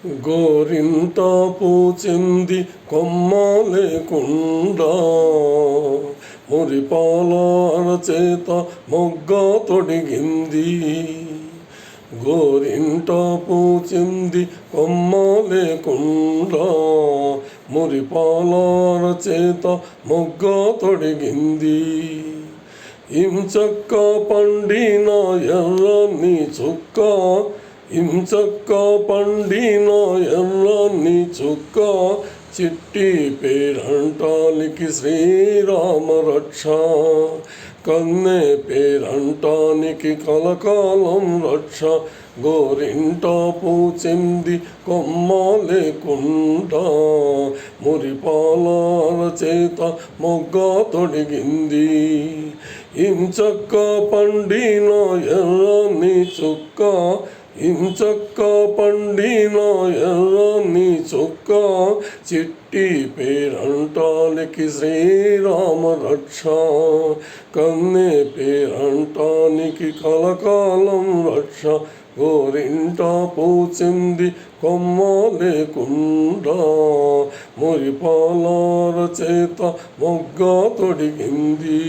గోరింట పూచింది కొమ్మ లేకుండా మురిపాల చేత మొగ్గ తొడిగింది. గోరింట పూచింది కొమ్మ లేకుండా మురిపాల చేత మొగ్గ తొడిగింది. ఇంచక్క పండిన ఎర్రని చుక్క, ఇంచక్క పండిన ఎర్రని చుక్క, చిట్టి పేరంటానికి శ్రీరామ రక్ష. కన్నె పేరంటానికి కలకాలం రక్ష. గోరింట పూచింది కొమ్మ లేకుండా మురిపాల చేత మొగ్గ తొడిగింది. ఇంచక్క పండిన ఎర్రని చుక్క, ఇంచక్క పండిన ఎర్రని చుక్క, చిట్టి పేరంటానికి శ్రీరామ రక్ష. కన్నె పేరంటానికి కలకాలం రక్ష. గోరింట పూచింది కొమ్మ లేకుండా మురిపాల చేత మొగ్గ తొడిగింది.